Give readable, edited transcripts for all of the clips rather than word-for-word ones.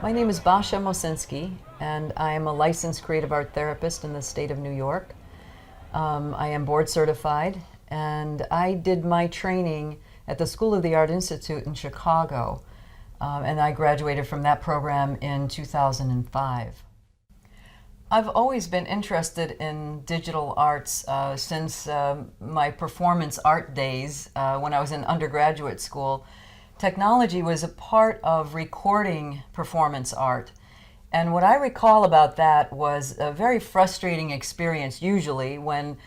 My name is Basha Mosinski, and I am a licensed creative art therapist in the state of New York. I am board certified, and I did my training at the School of the Art Institute in Chicago, and I graduated from that program in 2005. I've always been interested in digital arts since my performance art days when I was in undergraduate school. Technology was a part of recording performance art. And what I recall about that was a very frustrating experience, usually, when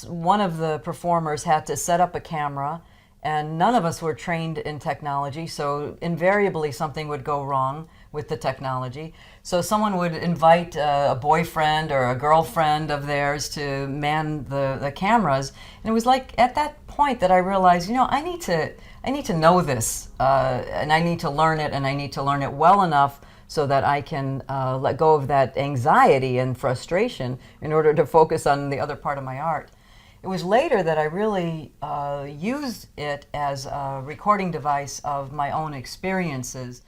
one of the performers had to set up a camera, and none of us were trained in technology, so invariably something would go wrong with the technology. So someone would invite a boyfriend or a girlfriend of theirs to man the cameras. And it was like at that point that I realized, I need to know this, and I need to learn it, and I need to learn it well enough so that I can let go of that anxiety and frustration in order to focus on the other part of my art. It was later that I really used it as a recording device of my own experiences.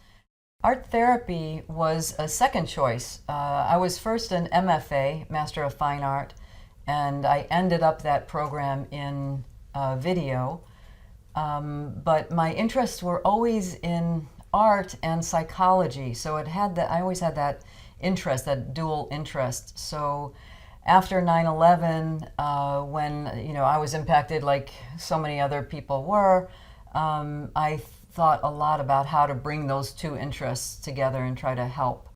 Art therapy was a second choice. I was first an MFA, Master of Fine Art, and I ended up that program in video. But my interests were always in art and psychology, so I always had that interest, that dual interest. So after 9/11, when I was impacted like so many other people were, I thought a lot about how to bring those two interests together and try to help.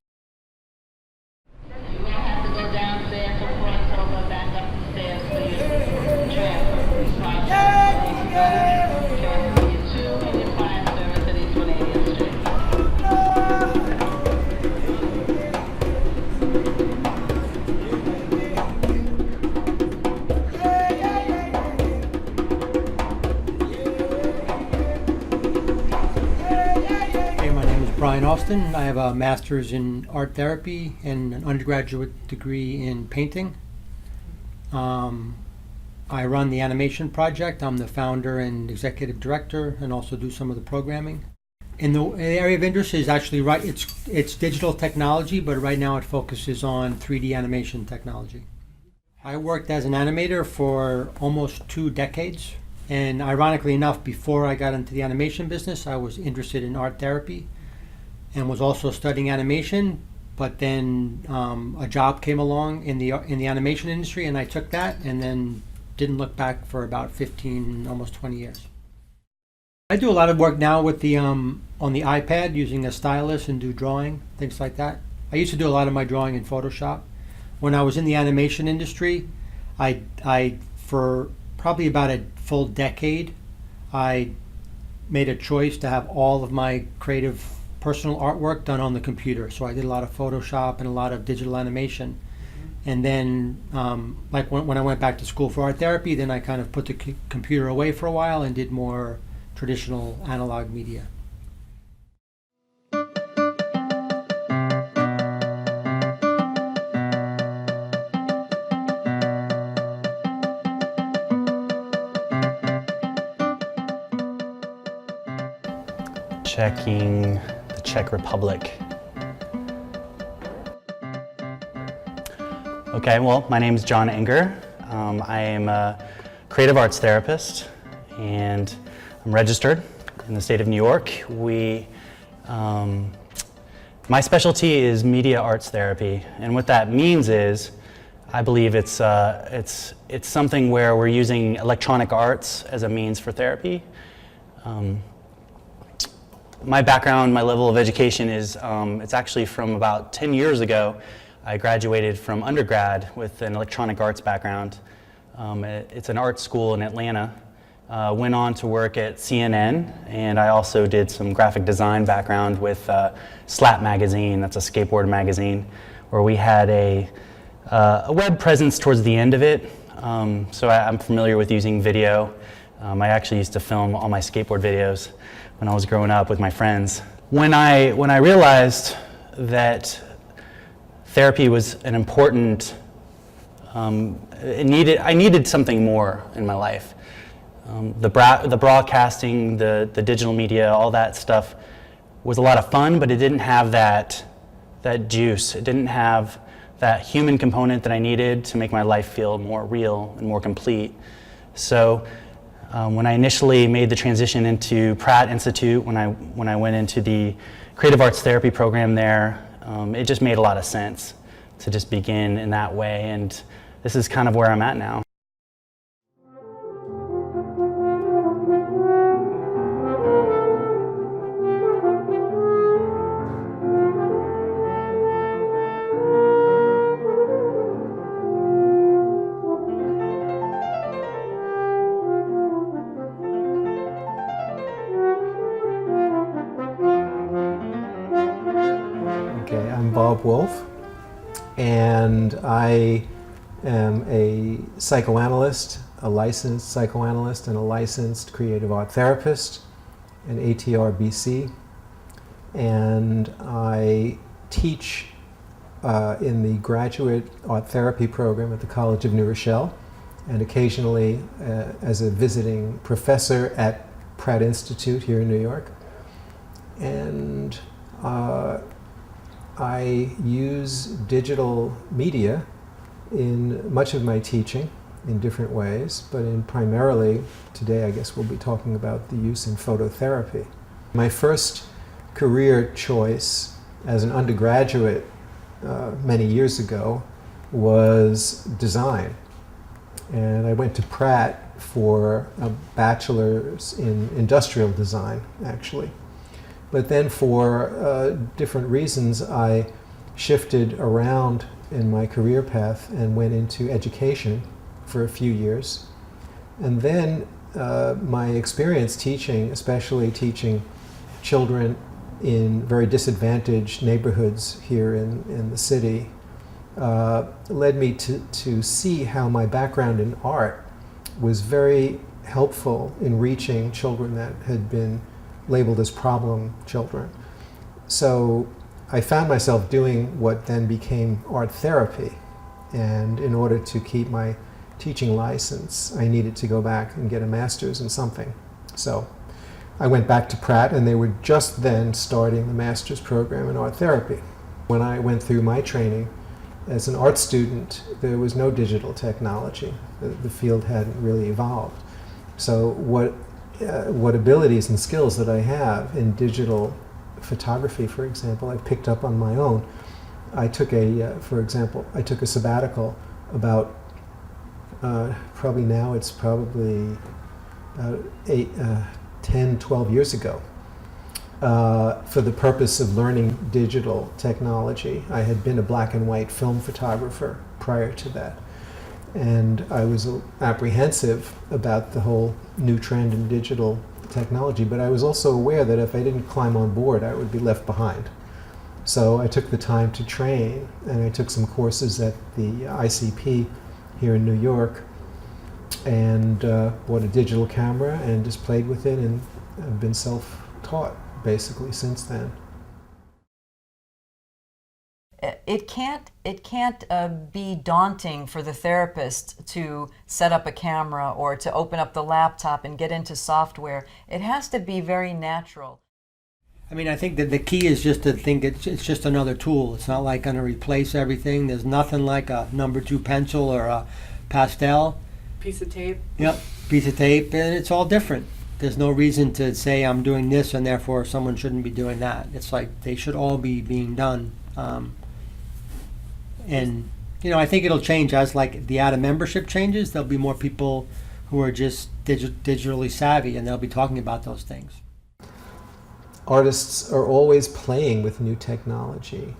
You may have to go downstairs or cross over back up the stairs for your transfer. Transfer you to and your fine service at East 180th Street. Brian Austin. I have a master's in art therapy and an undergraduate degree in painting. I run the animation project. I'm the founder and executive director, and also do some of the programming. In the area of interest is actually it's digital technology, but right now it focuses on 3D animation technology. I worked as an animator for almost 2 decades, and ironically enough, before I got into the animation business, I was interested in art therapy and was also studying animation, but then a job came along in the animation industry, and I took that and then didn't look back for about 15, almost 20 years. I do a lot of work now with the on the iPad using a stylus and do drawing, things like that. I used to do a lot of my drawing in Photoshop. When I was in the animation industry, I for probably about a full decade, I made a choice to have all of my creative personal artwork done on the computer. So I did a lot of Photoshop and a lot of digital animation. And then like when I went back to school for art therapy, then I kind of put the computer away for a while and did more traditional analog media. Checking the Czech Republic. Okay, well, my name is John Enger. I am a creative arts therapist, and I'm registered in the state of New York. My specialty is media arts therapy, and what that means is, I believe it's something where we're using electronic arts as a means for therapy. My background, my level of education is, it's actually from about 10 years ago. I graduated from undergrad with an electronic arts background. It's an art school in Atlanta. Went on to work at CNN, and I also did some graphic design background with Slap magazine, that's a skateboard magazine, where we had a web presence towards the end of it. So I'm familiar with using video. I actually used to film all my skateboard videos when I was growing up with my friends. When I realized that therapy was an important, I needed something more in my life. The broadcasting, the digital media, all that stuff was a lot of fun, but it didn't have that juice. It didn't have that human component that I needed to make my life feel more real and more complete. So when I initially made the transition into Pratt Institute, when I went into the creative arts therapy program there, it just made a lot of sense to just begin in that way, and this is kind of where I'm at now. Okay, I'm Bob Wolf, and I am a psychoanalyst, a licensed psychoanalyst, and a licensed creative art therapist, an ATR-BC, and I teach in the graduate art therapy program at the College of New Rochelle, and occasionally as a visiting professor at Pratt Institute here in New York. And I use digital media in much of my teaching in different ways, but primarily today I guess we'll be talking about the use in phototherapy. My first career choice as an undergraduate many years ago was design, and I went to Pratt for a bachelor's in industrial design actually. But then for different reasons, I shifted around in my career path and went into education for a few years. And then my experience teaching, especially teaching children in very disadvantaged neighborhoods here in the city, led me to see how my background in art was very helpful in reaching children that had been labeled as problem children. So I found myself doing what then became art therapy, and in order to keep my teaching license, I needed to go back and get a master's in something. So I went back to Pratt, and they were just then starting the master's program in art therapy. When I went through my training as an art student, there was no digital technology. The field hadn't really evolved. So what abilities and skills that I have in digital photography, for example, I picked up on my own. I took for example, I took a sabbatical about, probably now it's probably 10, 12 years ago, for the purpose of learning digital technology. I had been a black and white film photographer prior to that. And I was apprehensive about the whole new trend in digital technology, but I was also aware that if I didn't climb on board, I would be left behind. So I took the time to train, and I took some courses at the ICP here in New York, and bought a digital camera and just played with it, and I've been self-taught basically since then. It can't be daunting for the therapist to set up a camera or to open up the laptop and get into software. It has to be very natural. I mean, I think that the key is just to think it's just another tool. It's not like going to replace everything. There's nothing like a number 2 pencil or a pastel. Piece of tape. Yep, piece of tape, and it's all different. There's no reason to say I'm doing this and therefore someone shouldn't be doing that. It's like they should all be being done. And, you know, I think it'll change as like the ATA membership changes. There'll be more people who are just digitally savvy, and they'll be talking about those things. Artists are always playing with new technology,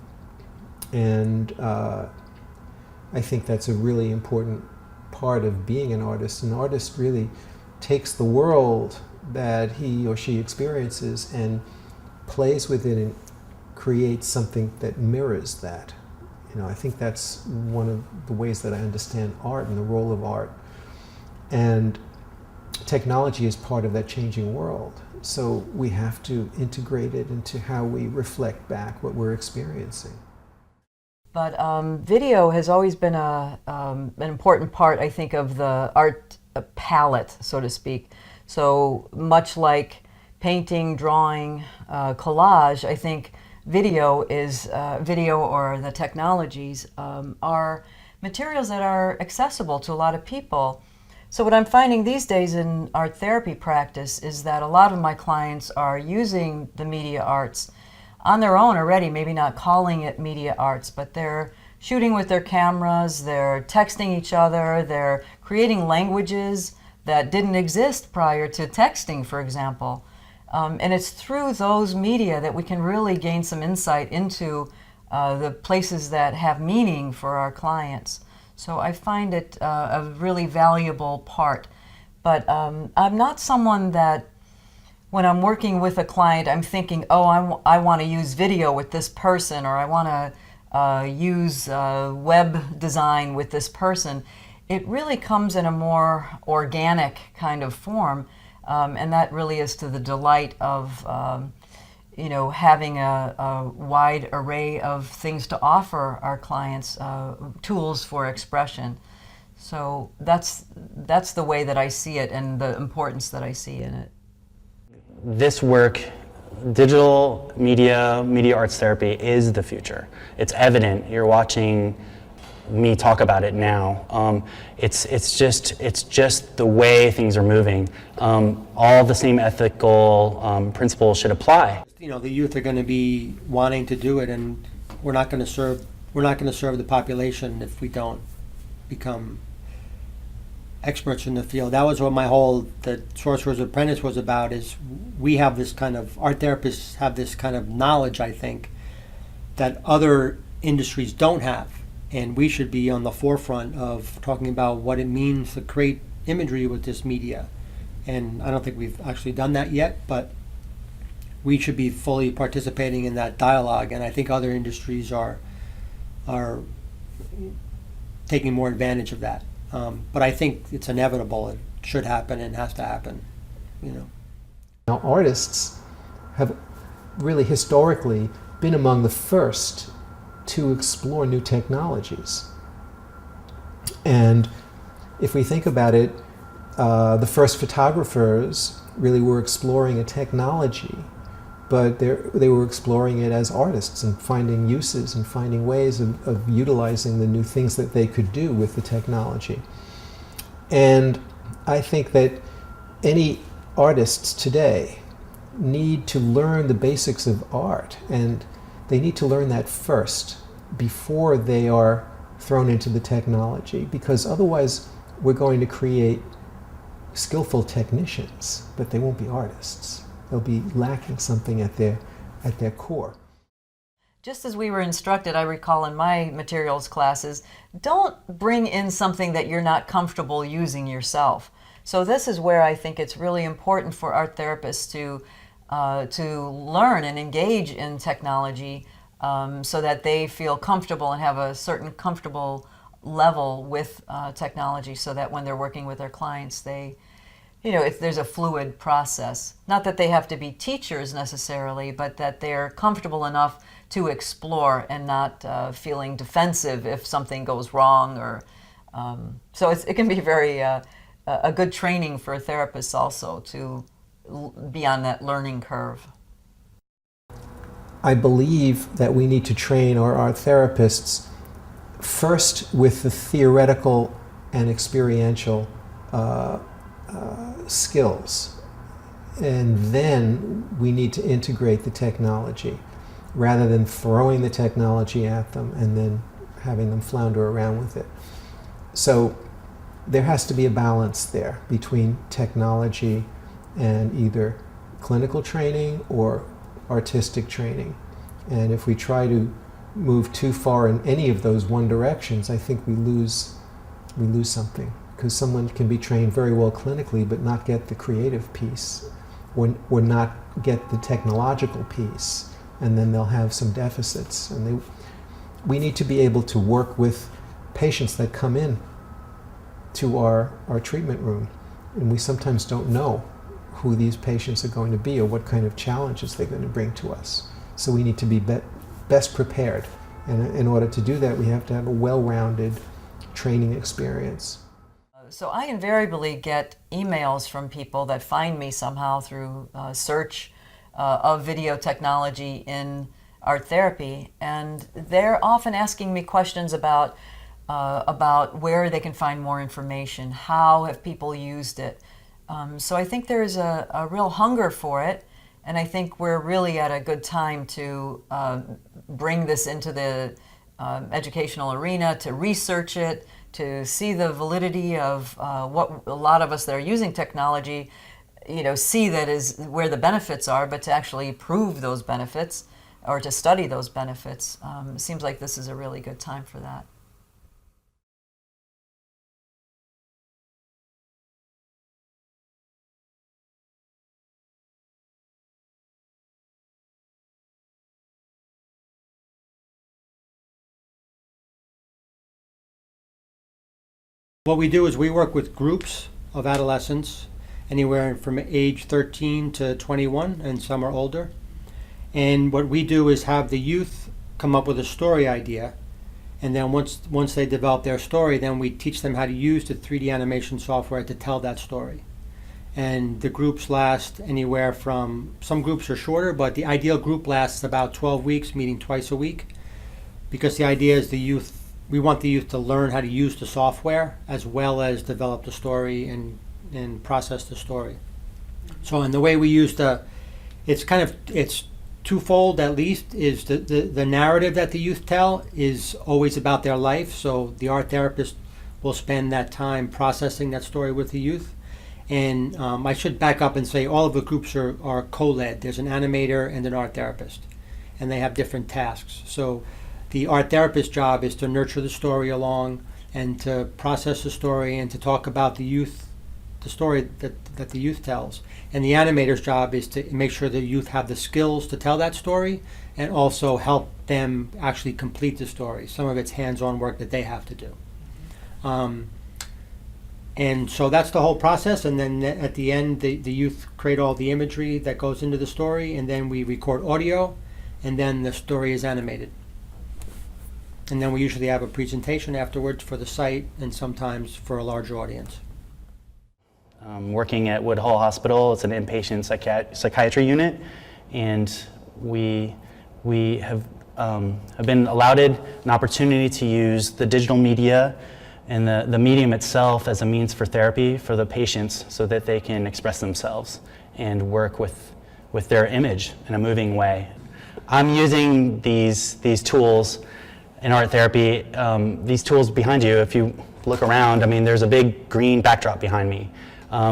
and I think that's a really important part of being an artist. An artist really takes the world that he or she experiences and plays with it and creates something that mirrors that. You know, I think that's one of the ways that I understand art and the role of art. And technology is part of that changing world. So we have to integrate it into how we reflect back what we're experiencing. But video has always been an important part, I think, of the art palette, so to speak. So much like painting, drawing, collage, I think video is video or the technologies are materials that are accessible to a lot of people. So what I'm finding these days in art therapy practice is that a lot of my clients are using the media arts on their own already, maybe not calling it media arts, but they're shooting with their cameras, they're texting each other, they're creating languages that didn't exist prior to texting, for example. And it's through those media that we can really gain some insight into the places that have meaning for our clients. So I find it a really valuable part. But I'm not someone that, when I'm working with a client, I'm thinking, oh, I want to use video with this person, or I want to use web design with this person. It really comes in a more organic kind of form, and that really is to the delight of having a wide array of things to offer our clients, tools for expression. So that's the way that I see it and the importance that I see in it. This work, digital media arts therapy, is the future. It's evident. You're watching me talk about it now. It's just the way things are moving. All the same ethical principles should apply. The youth are going to be wanting to do it, and we're not going to serve the population if we don't become experts in the field. That was what the Sorcerer's Apprentice was about, is we have this kind of, art therapists have this kind of knowledge, I think, that other industries don't have. And we should be on the forefront of talking about what it means to create imagery with this media. And I don't think we've actually done that yet, but we should be fully participating in that dialogue. And I think other industries are taking more advantage of that. But I think it's inevitable. It should happen and has to happen. Now, artists have really historically been among the first to explore new technologies. And if we think about it, the first photographers really were exploring a technology, but they were exploring it as artists and finding uses and finding ways of utilizing the new things that they could do with the technology. And I think that any artists today need to learn the basics of art, and they need to learn that first before they are thrown into the technology, because otherwise we're going to create skillful technicians, but they won't be artists. They'll be lacking something at their core. Just as we were instructed, I recall in my materials classes, don't bring in something that you're not comfortable using yourself. So this is where I think it's really important for art therapists to learn and engage in technology so that they feel comfortable and have a certain comfortable level with technology, so that when they're working with their clients, there's a fluid process. Not that they have to be teachers necessarily, but that they're comfortable enough to explore and not feeling defensive if something goes wrong. Or so it can be very a good training for therapists also to be on that learning curve. I believe that we need to train our art therapists first with the theoretical and experiential skills, and then we need to integrate the technology rather than throwing the technology at them and then having them flounder around with it. So there has to be a balance there between technology and either clinical training or artistic training. And if we try to move too far in any of those one directions, I think we lose something, because someone can be trained very well clinically but not get the creative piece or not get the technological piece, and then they'll have some deficits. And we need to be able to work with patients that come in to our treatment room, and we sometimes don't know who these patients are going to be or what kind of challenges they're going to bring to us. So we need to be best prepared. And in order to do that, we have to have a well-rounded training experience. So I invariably get emails from people that find me somehow through search of video technology in art therapy, and they're often asking me questions about where they can find more information, how have people used it. So I think there's a real hunger for it, and I think we're really at a good time to bring this into the educational arena, to research it, to see the validity of what a lot of us that are using technology, see that is where the benefits are, but to actually prove those benefits or to study those benefits. It seems like this is a really good time for that. What we do is we work with groups of adolescents, anywhere from age 13 to 21, and some are older. And what we do is have the youth come up with a story idea, and then once they develop their story, then we teach them how to use the 3D animation software to tell that story. And the groups last anywhere from, some groups are shorter, but the ideal group lasts about 12 weeks, meeting twice a week, because the idea is we want the youth to learn how to use the software as well as develop the story and process the story. So, and the way we use it's twofold at least, is the narrative that the youth tell is always about their life. So the art therapist will spend that time processing that story with the youth. And I should back up and say all of the groups are co-led. There's an animator and an art therapist, and they have different tasks. So the art therapist's job is to nurture the story along and to process the story and to talk about the story that the youth tells. And the animator's job is to make sure the youth have the skills to tell that story and also help them actually complete the story. Some of it's hands-on work that they have to do. And so that's the whole process, and then at the end the youth create all the imagery that goes into the story, and then we record audio, and then the story is animated. And then we usually have a presentation afterwards for the site and sometimes for a larger audience. Working at Woodhull Hospital, it's an inpatient psychiatry unit, and we have been allowed an opportunity to use the digital media and the medium itself as a means for therapy for the patients so that they can express themselves and work with their image in a moving way. I'm using these tools in art therapy. These tools behind you, if you look around, I mean, there's a big green backdrop behind me.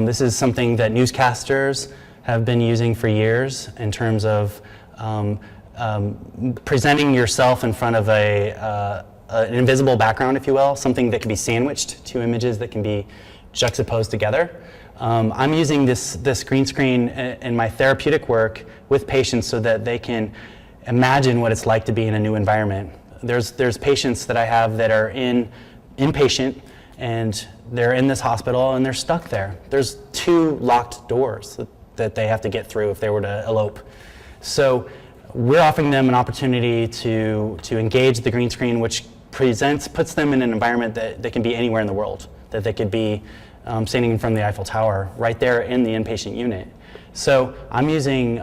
This is something that newscasters have been using for years in terms of presenting yourself in front of an invisible background, if you will, something that can be sandwiched to images that can be juxtaposed together. I'm using this green screen in my therapeutic work with patients so that they can imagine what it's like to be in a new environment. There's patients that I have that are inpatient, and they're in this hospital and they're stuck there. There's 2 locked doors that they have to get through if they were to elope. So we're offering them an opportunity to engage the green screen, which puts them in an environment that they can be anywhere in the world, that they could be standing in front of the Eiffel Tower right there in the inpatient unit. So I'm using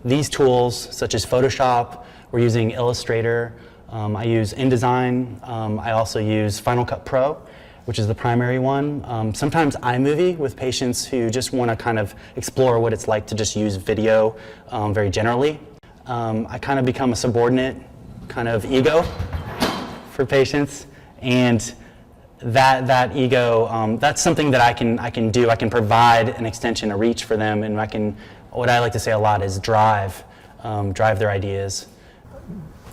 these tools such as Photoshop. We're using Illustrator. I use InDesign. I also use Final Cut Pro, which is the primary one. Sometimes iMovie with patients who just want to kind of explore what it's like to just use video very generally. I kind of become a subordinate kind of ego for patients, and that ego, that's something that I can do. I can provide an extension, a reach for them, and what I like to say a lot is drive their ideas.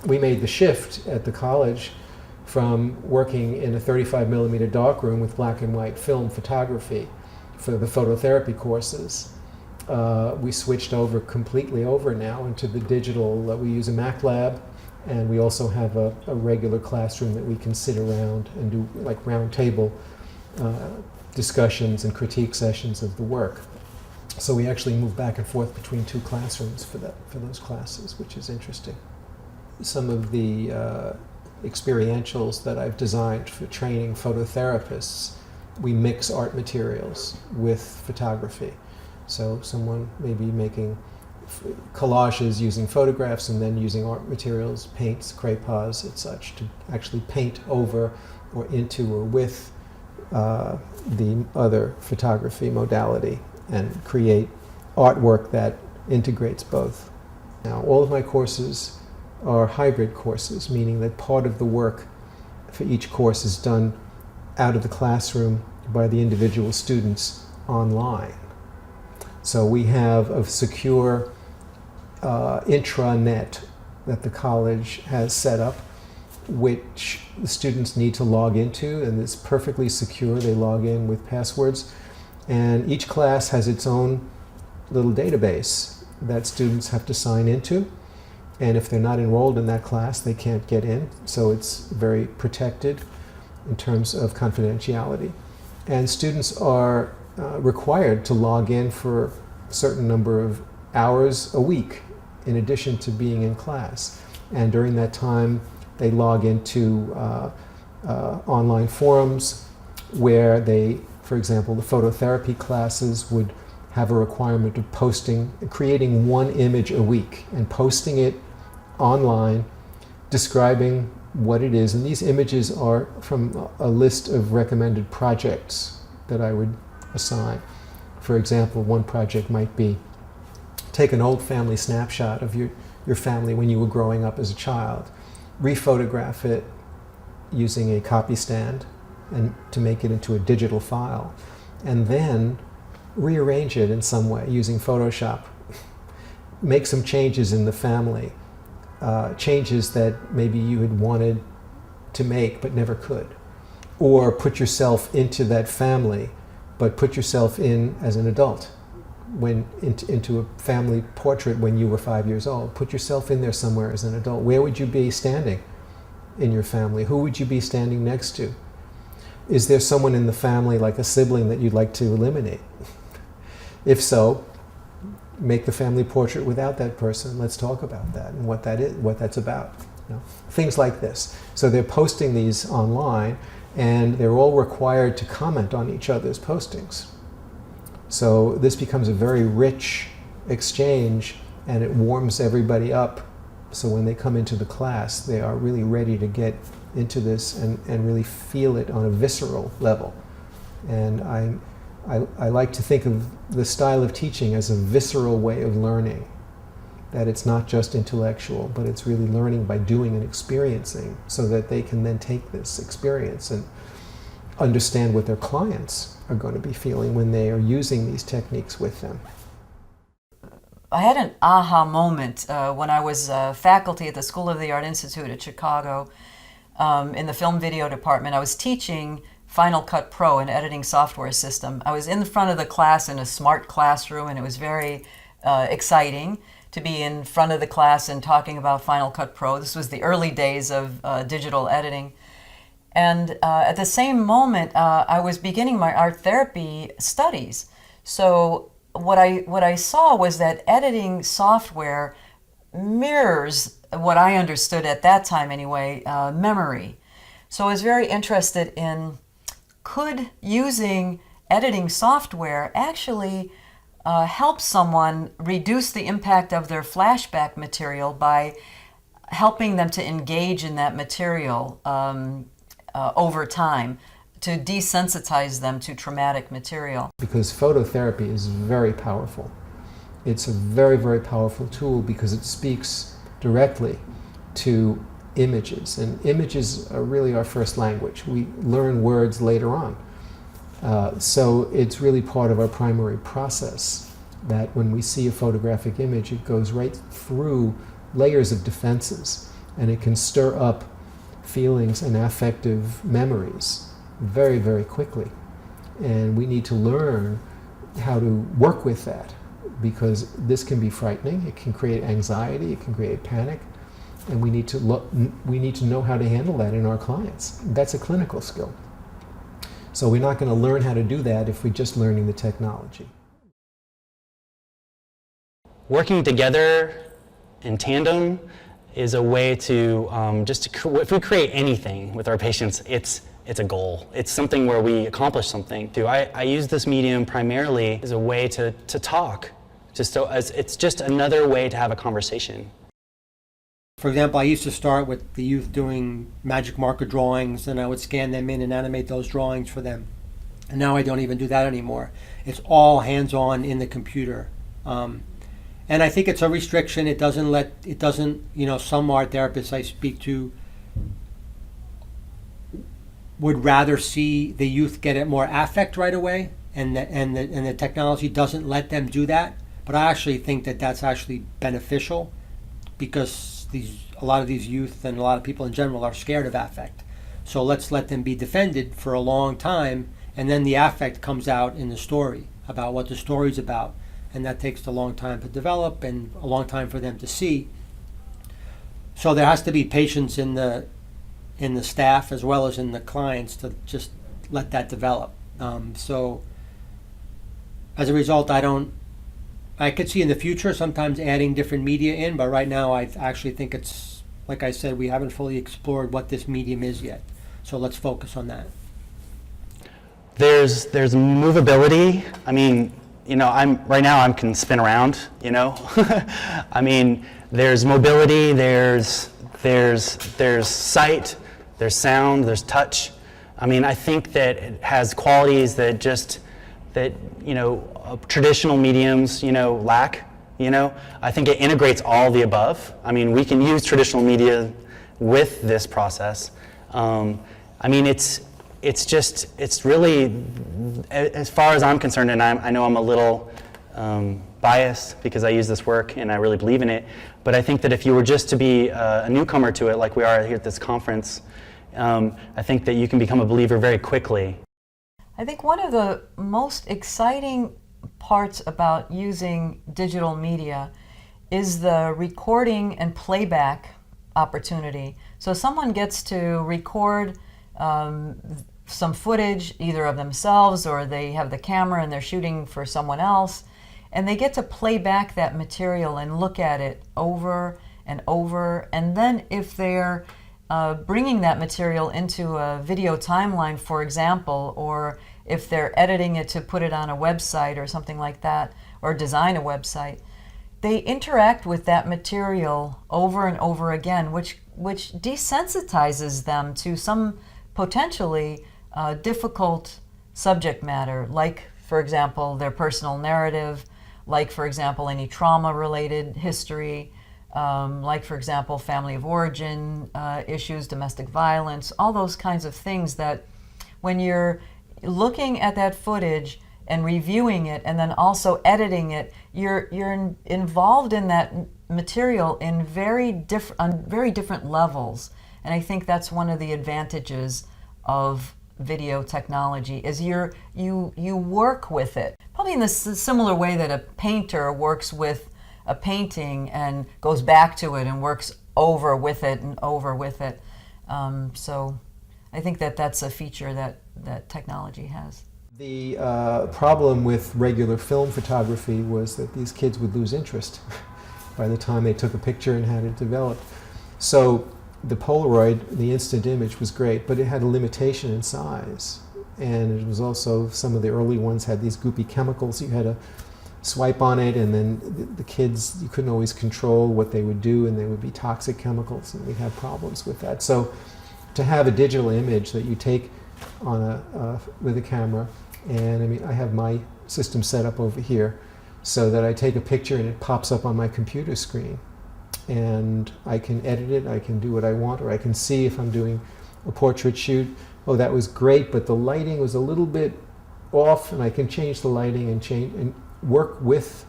We made the shift at the college from working in a 35mm darkroom with black and white film photography for the phototherapy courses. We switched completely over now into the digital. We use a Mac lab, and we also have a regular classroom that we can sit around and do like round table discussions and critique sessions of the work. So we actually move back and forth between 2 classrooms for those classes, which is interesting. Some of the experientials that I've designed for training phototherapists, we mix art materials with photography. So someone may be making collages using photographs and then using art materials, paints, crayons, and such, to actually paint over or into or with the other photography modality and create artwork that integrates both. Now, all of my courses are hybrid courses, meaning that part of the work for each course is done out of the classroom by the individual students online. So we have a secure intranet that the college has set up, which the students need to log into, and it's perfectly secure. They log in with passwords, and each class has its own little database that students have to sign into, and if they're not enrolled in that class, they can't get in, so it's very protected in terms of confidentiality. And students are required to log in for a certain number of hours a week in addition to being in class. And during that time, they log into online forums where they, for example, the phototherapy classes would have a requirement of creating one image a week and posting it online, describing what it is. And these images are from a list of recommended projects that I would assign. For example, one project might be take an old family snapshot of your family when you were growing up as a child, rephotograph it using a copy stand and to make it into a digital file, and then rearrange it in some way using Photoshop. Make some changes in the family, changes that maybe you had wanted to make but never could. Or put yourself into that family, but put yourself in as an adult, into a family portrait when you were 5 years old. Put yourself in there somewhere as an adult. Where would you be standing in your family? Who would you be standing next to? Is there someone in the family, like a sibling, that you'd like to eliminate? If so, make the family portrait without that person. Let's talk about that and what that is, what that's about. You know, things like this. So they're posting these online, and they're all required to comment on each other's postings. So this becomes a very rich exchange, and it warms everybody up. So when they come into the class, they are really ready to get into this and really feel it on a visceral level. And I like to think of the style of teaching as a visceral way of learning, that it's not just intellectual, but it's really learning by doing and experiencing, so that they can then take this experience and understand what their clients are going to be feeling when they are using these techniques with them. I had an aha moment when I was faculty at the School of the Art Institute at Chicago in the film video department. I was teaching Final Cut Pro, an editing software system. I was in the front of the class in a smart classroom, and it was very exciting to be in front of the class and talking about Final Cut Pro. This was the early days of digital editing. And at the same moment, I was beginning my art therapy studies. So what I saw was that editing software mirrors what I understood at that time anyway, memory. So I was very interested in, could using editing software actually help someone reduce the impact of their flashback material by helping them to engage in that material over time, to desensitize them to traumatic material. Because phototherapy is very powerful. It's a very, very powerful tool because it speaks directly to images, and images are really our first language. We learn words later on. So it's really part of our primary process, that when we see a photographic image, it goes right through layers of defenses, and it can stir up feelings and affective memories very, very quickly. And we need to learn how to work with that, because this can be frightening. It can create anxiety, it can create panic, and we need to know how to handle that in our clients. That's a clinical skill. So we're not going to learn how to do that if we're just learning the technology. Working together in tandem is a way to if we create anything with our patients, it's a goal. It's something where we accomplish something. I use this medium primarily as a way to talk, it's just another way to have a conversation. For example, I used to start with the youth doing magic marker drawings, and I would scan them in and animate those drawings for them. And now I don't even do that anymore. It's all hands-on in the computer. And I think it's a restriction. It doesn't, some art therapists I speak to would rather see the youth get it more affect right away, and the technology doesn't let them do that. But I actually think that that's actually beneficial, because a lot of these youth and a lot of people in general are scared of affect. So let's let them be defended for a long time, and then the affect comes out in the story about what the story's about. And that takes a long time to develop and a long time for them to see. So there has to be patience in the staff as well as in the clients to just let that develop. So as a result, I could see in the future sometimes adding different media in, but right now I actually think it's, like I said, we haven't fully explored what this medium is yet. So let's focus on that. There's movability. I mean, I can spin around, I mean, there's mobility, there's sight, there's sound, there's touch. I mean, I think that it has qualities that traditional mediums, lack, I think it integrates all the above. I mean, we can use traditional media with this process. I mean, it's really, as far as I'm concerned, and I know I'm a little biased because I use this work and I really believe in it, but I think that if you were just to be a newcomer to it, like we are here at this conference, I think that you can become a believer very quickly. I think one of the most exciting parts about using digital media is the recording and playback opportunity. So someone gets to record some footage either of themselves, or they have the camera and they're shooting for someone else, and they get to play back that material and look at it over and over. And then if they're bringing that material into a video timeline, for example, or if they're editing it to put it on a website or something like that, or design a website, they interact with that material over and over again, which desensitizes them to some potentially difficult subject matter, like, for example, their personal narrative, like, for example, any trauma-related history, like, for example, family of origin issues, domestic violence, all those kinds of things that when you're looking at that footage and reviewing it and then also editing it, you're involved in that material in on very different levels. And I think that's one of the advantages of video technology, is you work with it. Probably in the similar way that a painter works with a painting and goes back to it and works over with it and over with it. So I think that's a feature that technology has. The problem with regular film photography was that these kids would lose interest by the time they took a picture and had it developed. So the Polaroid, the instant image, was great, but it had a limitation in size. And it was also, some of the early ones had these goopy chemicals. You had to swipe on it, and then the kids, you couldn't always control what they would do, and they would be toxic chemicals, and we had problems with that. So to have a digital image that you take on with a camera, and I mean, I have my system set up over here so that I take a picture and it pops up on my computer screen, and I can edit it, I can do what I want, or I can see if I'm doing a portrait shoot, oh, that was great, but the lighting was a little bit off, and I can change the lighting and work with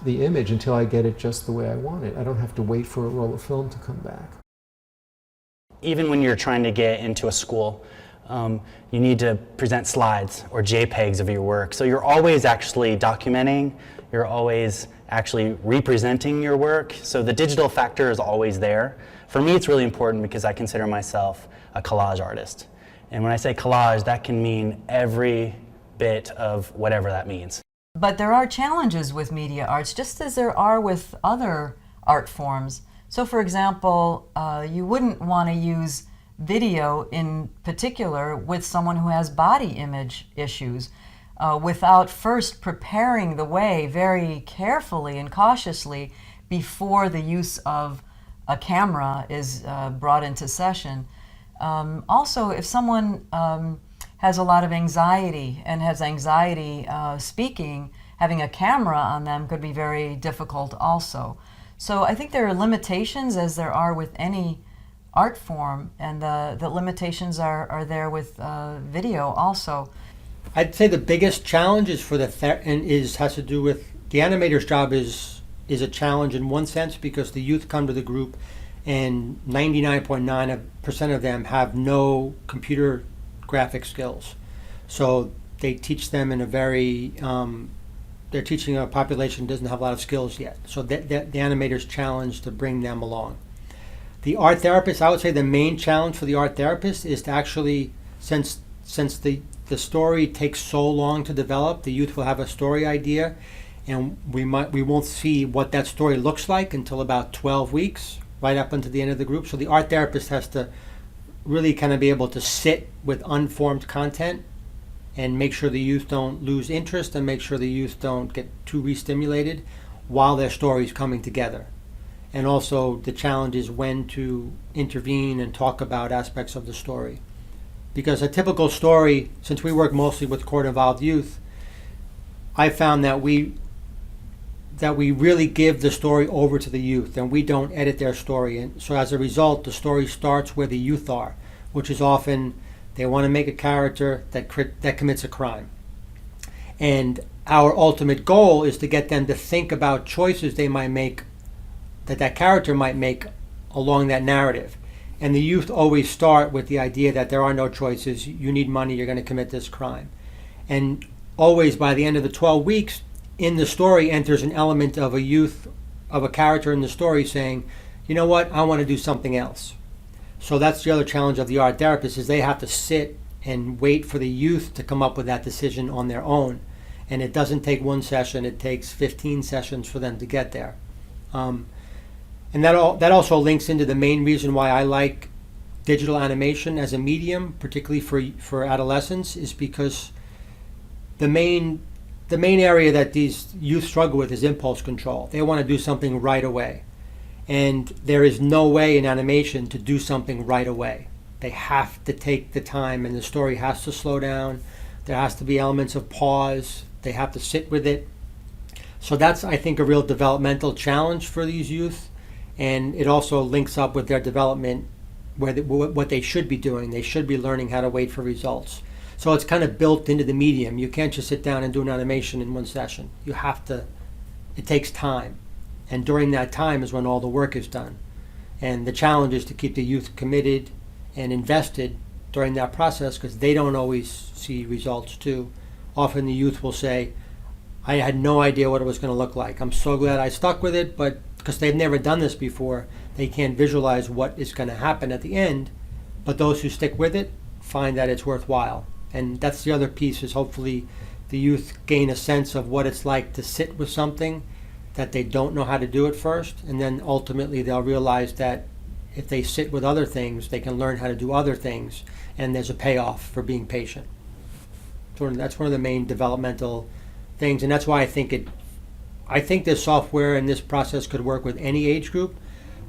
the image until I get it just the way I want it. I don't have to wait for a roll of film to come back. Even when you're trying to get into a school, you need to present slides or JPEGs of your work. So you're always actually documenting, you're always actually representing your work. So the digital factor is always there. For me, it's really important because I consider myself a collage artist. And when I say collage, that can mean every bit of whatever that means. But there are challenges with media arts, just as there are with other art forms. So for example, you wouldn't want to use video in particular with someone who has body image issues without first preparing the way very carefully and cautiously before the use of a camera is brought into session. Also, if someone has a lot of anxiety and has anxiety speaking, having a camera on them could be very difficult also. So I think there are limitations, as there are with any art form, and the limitations are there with video also. I'd say the biggest challenge is for has to do with the animator's job is a challenge in one sense, because the youth come to the group and 99.9% of them have no computer graphic skills. So they teach them in a very they're teaching a population that doesn't have a lot of skills yet. So the animator's challenge to bring them along. The art therapist, I would say the main challenge for the art therapist is to actually, since the story takes so long to develop, the youth will have a story idea, and we won't see what that story looks like until about 12 weeks, right up until the end of the group. So the art therapist has to really kind of be able to sit with unformed content and make sure the youth don't lose interest, and make sure the youth don't get too re-stimulated while their story is coming together. And also the challenge is when to intervene and talk about aspects of the story. Because a typical story, since we work mostly with court-involved youth, I found that we really give the story over to the youth, and we don't edit their story. And so as a result, the story starts where the youth are, which is often they want to make a character that commits a crime. And our ultimate goal is to get them to think about choices they might make, that character might make along that narrative. And the youth always start with the idea that there are no choices, you need money, you're going to commit this crime. And always by the end of the 12 weeks, in the story enters an element of a character in the story saying, you know what, I want to do something else. So that's the other challenge of the art therapist, is they have to sit and wait for the youth to come up with that decision on their own. And it doesn't take one session, it takes 15 sessions for them to get there. And that also links into the main reason why I like digital animation as a medium, particularly for adolescents, is because the main area that these youth struggle with is impulse control. They want to do something right away. And there is no way in animation to do something right away. They have to take the time, and the story has to slow down. There has to be elements of pause. They have to sit with it. So that's, I think, a real developmental challenge for these youth. And it also links up with their development, what they should be doing. They should be learning how to wait for results. So it's kind of built into the medium. You can't just sit down and do an animation in one session. You have to, it takes time. And during that time is when all the work is done. And the challenge is to keep the youth committed and invested during that process, because they don't always see results too. Often the youth will say, I had no idea what it was going to look like. I'm so glad I stuck with it, but because they've never done this before, they can't visualize what is going to happen at the end. But those who stick with it find that it's worthwhile. And that's the other piece, is hopefully the youth gain a sense of what it's like to sit with something that they don't know how to do at first, and then ultimately they'll realize that if they sit with other things, they can learn how to do other things, and there's a payoff for being patient. So that's one of the main developmental things, and that's why I think this software and this process could work with any age group,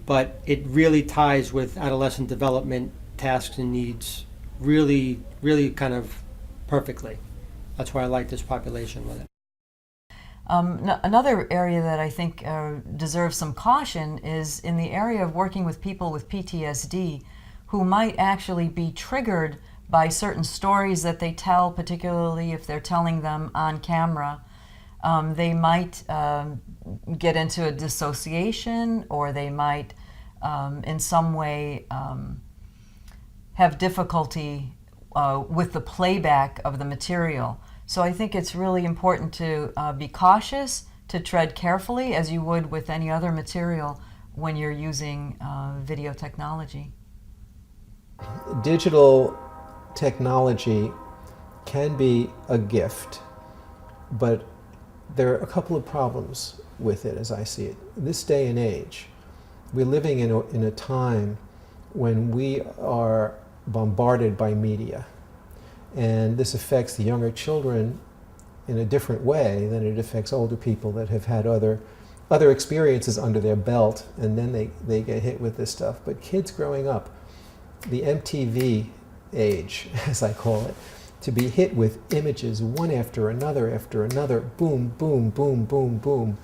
but it really ties with adolescent development tasks and needs really, really kind of perfectly. That's why I like this population with it. Another area that I think deserves some caution is in the area of working with people with PTSD who might actually be triggered by certain stories that they tell, particularly if they're telling them on camera. They might get into a dissociation, or they might in some way have difficulty with the playback of the material. So I think it's really important to be cautious, to tread carefully as you would with any other material when you're using video technology. Digital technology can be a gift, but there are a couple of problems with it as I see it. This day and age, we're living in a time when we are bombarded by media. And this affects the younger children in a different way than it affects older people that have had other experiences under their belt, and then they get hit with this stuff. But kids growing up, the MTV age, as I call it, to be hit with images one after another, boom, boom, boom, boom, boom.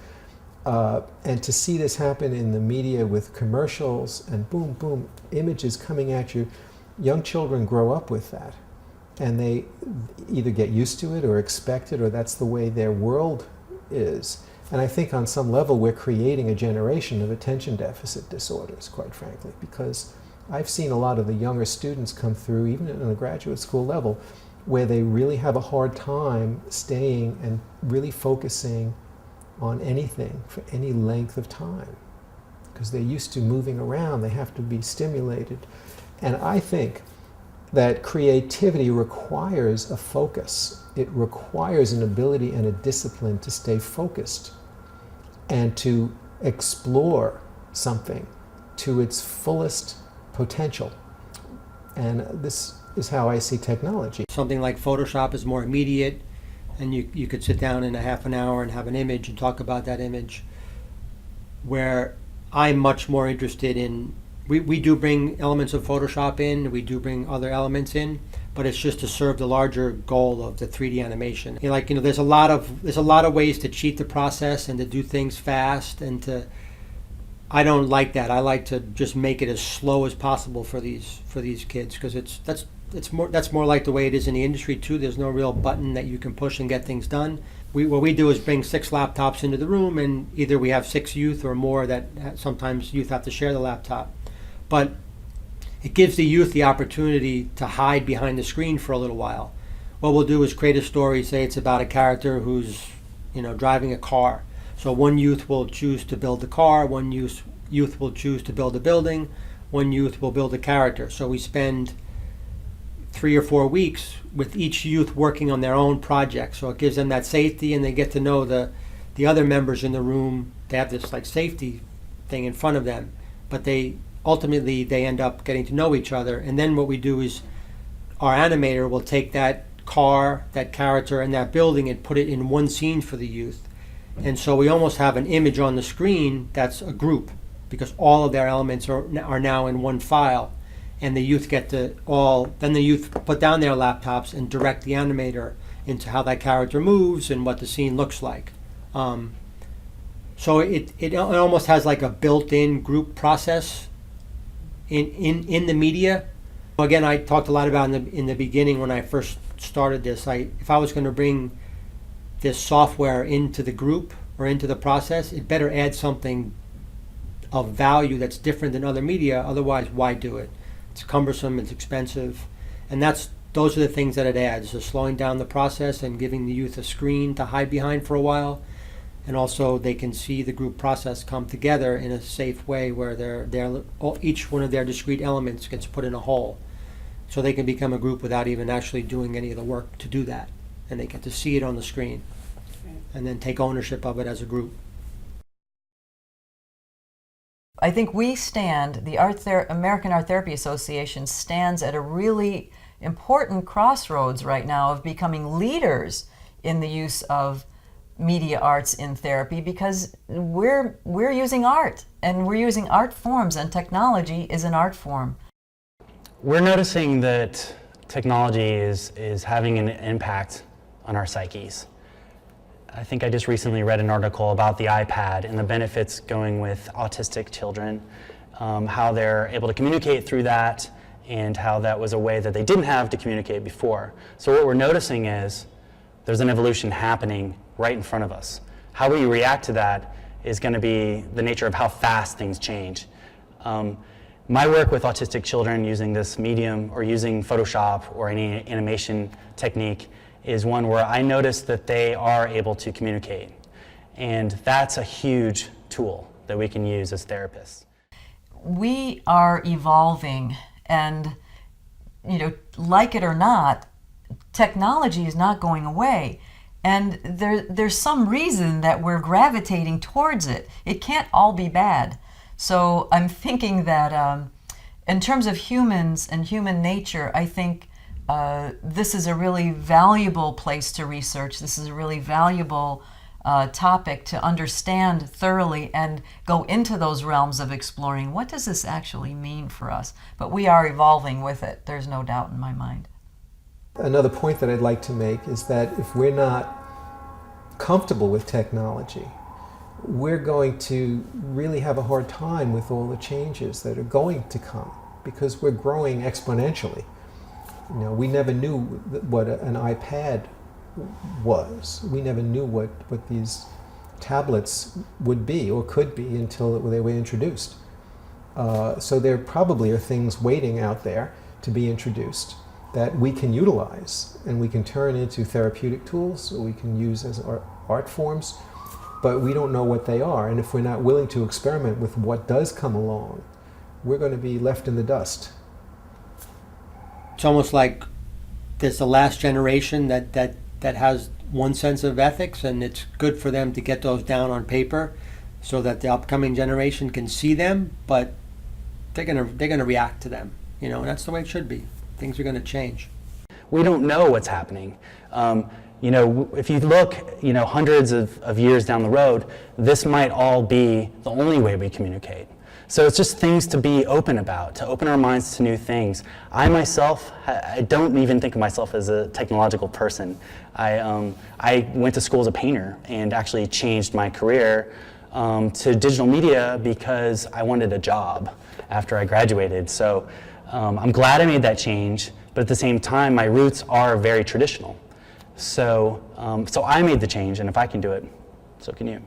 And to see this happen in the media with commercials and boom, boom, images coming at you, young children grow up with that. And they either get used to it or expect it, or that's the way their world is. And I think on some level we're creating a generation of attention deficit disorders, quite frankly, because I've seen a lot of the younger students come through, even at a graduate school level, where they really have a hard time staying and really focusing on anything for any length of time, because they're used to moving around, they have to be stimulated. And I think that creativity requires a focus. It requires an ability and a discipline to stay focused and to explore something to its fullest potential. And this is how I see technology. Something like Photoshop is more immediate, and you could sit down in a half an hour and have an image and talk about that image, where I'm much more interested in, we do bring elements of Photoshop in, we do bring other elements in, but it's just to serve the larger goal of the 3D animation. There's a lot of ways to cheat the process and to do things fast, and I don't like that. I like to just make it as slow as possible for these kids, because that's more like the way it is in the industry too. There's no real button that you can push and get things done. What we do is bring 6 laptops into the room, and either we have 6 youth or more that sometimes youth have to share the laptop. But it gives the youth the opportunity to hide behind the screen for a little while. What we'll do is create a story, say it's about a character who's driving a car. So one youth will choose to build the car, one youth will choose to build a building, one youth will build a character. So we spend 3 or 4 weeks with each youth working on their own project. So it gives them that safety, and they get to know the other members in the room. They have this safety thing in front of them, but ultimately they end up getting to know each other. And then what we do is our animator will take that car, that character, and that building and put it in one scene for the youth. And so we almost have an image on the screen that's a group, because all of their elements are now in one file. And the youth then the youth put down their laptops and direct the animator into how that character moves and what the scene looks like. So it almost has like a built-in group process in the media. Again, I talked a lot about in the beginning when I first started this. If I was going to bring this software into the group or into the process, it better add something of value that's different than other media. Otherwise, why do it? It's cumbersome, it's expensive, and those are the things that it adds: so slowing down the process and giving the youth a screen to hide behind for a while, and also they can see the group process come together in a safe way where each one of their discrete elements gets put in a whole, so they can become a group without even actually doing any of the work to do that, and they get to see it on the screen and then take ownership of it as a group. I think the American Art Therapy Association stands at a really important crossroads right now of becoming leaders in the use of media arts in therapy, because we're using art, and we're using art forms, and technology is an art form. We're noticing that technology is having an impact on our psyches. I think I just recently read an article about the iPad and the benefits going with autistic children, how they're able to communicate through that, and how that was a way that they didn't have to communicate before. So what we're noticing is there's an evolution happening right in front of us. How we react to that is going to be the nature of how fast things change. My work with autistic children using this medium or using Photoshop or any animation technique is one where I notice that they are able to communicate. And that's a huge tool that we can use as therapists. We are evolving, and like it or not, technology is not going away. And there's some reason that we're gravitating towards it. It can't all be bad. So I'm thinking that in terms of humans and human nature, I think this is a really valuable place to research. This is a really valuable topic to understand thoroughly and go into those realms of exploring what does this actually mean for us. But we are evolving with it. There's no doubt in my mind. Another point that I'd like to make is that if we're not comfortable with technology, we're going to really have a hard time with all the changes that are going to come, because we're growing exponentially. You know, we never knew what an iPad was. We never knew what these tablets would be or could be until they were introduced. So there probably are things waiting out there to be introduced that we can utilize and we can turn into therapeutic tools, or we can use as art forms, but we don't know what they are. And if we're not willing to experiment with what does come along, we're going to be left in the dust. It's almost like there's the last generation that has one sense of ethics, and it's good for them to get those down on paper so that the upcoming generation can see them, but they're gonna react to them, you know, and that's the way it should be. Things are going to change. We don't know what's happening. You know, if you look, you know, hundreds of years down the road, this might all be the only way we communicate. So it's just things to be open about, to open our minds to new things. I myself, I don't even think of myself as a technological person. I went to school as a painter and actually changed my career to digital media because I wanted a job after I graduated. So I'm glad I made that change, but at the same time, my roots are very traditional. So I made the change, and if I can do it, so can you.